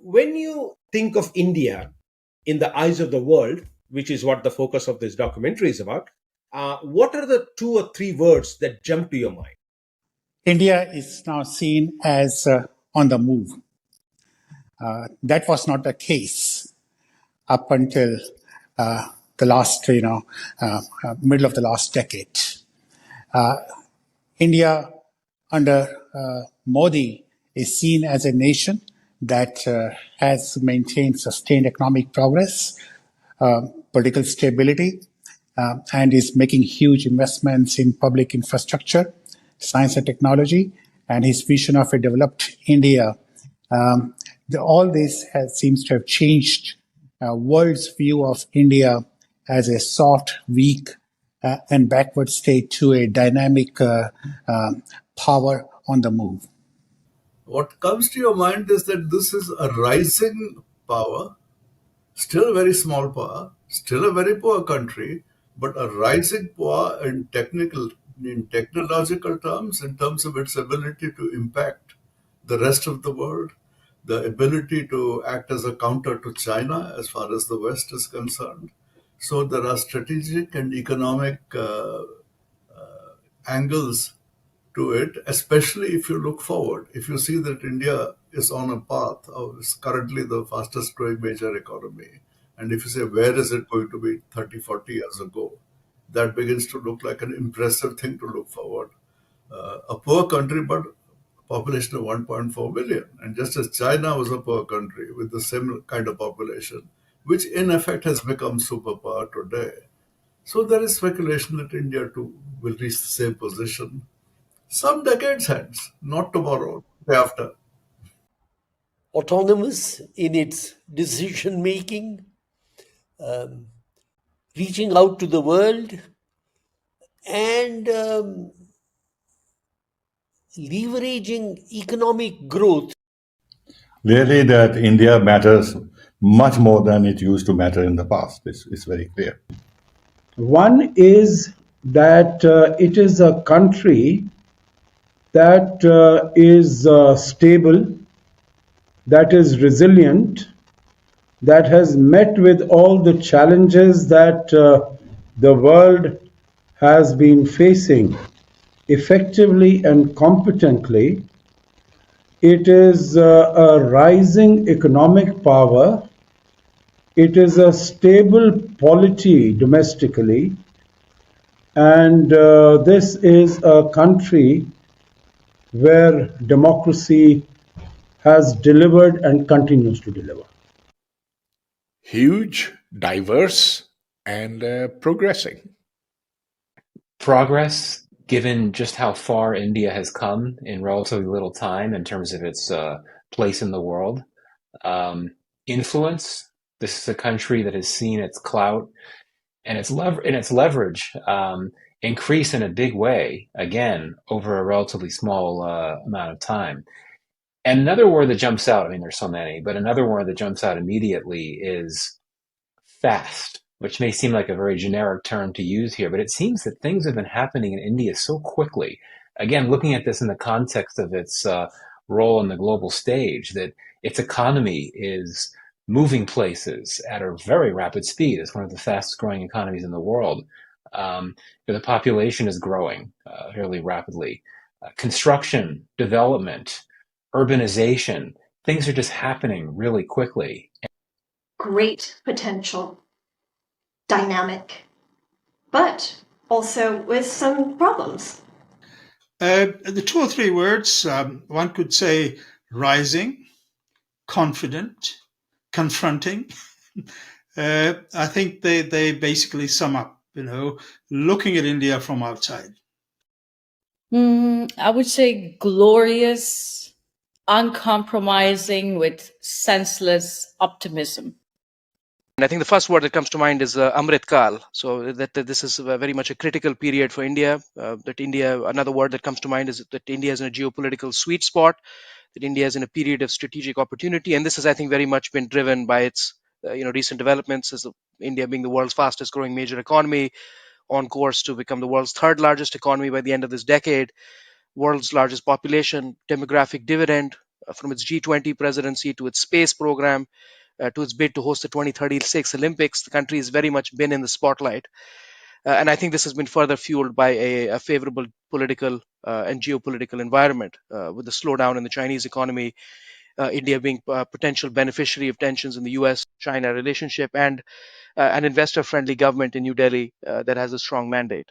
when you think of India in the eyes of the world, which is what the focus of this documentary is about, what are the two or three words that jump to your mind? India is now seen as on the move. That was not the case up until the last, middle of the last decade. India under Modi is seen as a nation that has maintained sustained economic progress, political stability, and is making huge investments in public infrastructure, science and technology, and his vision of a developed India. All this seems to have changed world's view of India as a soft, weak, and backward state to a dynamic power on the move. What comes to your mind is that this is a rising power, still a very small power, still a very poor country, but a rising power in technological terms, in terms of its ability to impact the rest of the world, the ability to act as a counter to China as far as the West is concerned. So there are strategic and economic angles to it, especially if you look forward. If you see that India is on a path of is currently the fastest growing major economy, and if you say where is it going to be 30, 40 years ago, that begins to look like an impressive thing to look forward. A poor country, but a population of 1.4 billion. And just as China was a poor country with the same kind of population, which in effect has become superpower today. So there is speculation that India too will reach the same position some decades hence, not tomorrow, day after. Autonomous in its decision making, reaching out to the world, and leveraging economic growth. Clearly, that India matters much more than it used to matter in the past. It's very clear. One is that it is a country that is stable, that is resilient, that has met with all the challenges that the world has been facing effectively and competently. It is a rising economic power. It is a stable polity domestically. And this is a country where democracy has delivered and continues to deliver. Huge, diverse, and progressing. Progress, given just how far India has come in relatively little time in terms of its place in the world. Influence, this is a country that has seen its clout and its leverage increase in a big way, again, over a relatively small amount of time. And another word that jumps out, I mean, there's so many, but another word that jumps out immediately is fast, which may seem like a very generic term to use here, but it seems that things have been happening in India so quickly. Again, looking at this in the context of its role on the global stage, that its economy is moving places at a very rapid speed. It's one of the fastest growing economies in the world. The population is growing fairly rapidly. Construction, development, urbanization, things are just happening really quickly. Great potential, dynamic, but also with some problems. The two or three words, one could say rising, confident, confronting. I think they basically sum up, looking at India from outside. I would say glorious, uncompromising with senseless optimism. And I think the first word that comes to mind is Amrit Kal. So that this is very much a critical period for India. Another word that comes to mind is that India is in a geopolitical sweet spot, that India is in a period of strategic opportunity. And this has, I think, very much been driven by its recent developments, as India being the world's fastest growing major economy, on course to become the world's third largest economy by the end of this decade, world's largest population, demographic dividend, from its G20 presidency to its space program to its bid to host the 2036 Olympics. The country has very much been in the spotlight. And I think this has been further fueled by a favorable political and geopolitical environment with the slowdown in the Chinese economy, India being a potential beneficiary of tensions in the US-China relationship, and an investor-friendly government in New Delhi that has a strong mandate.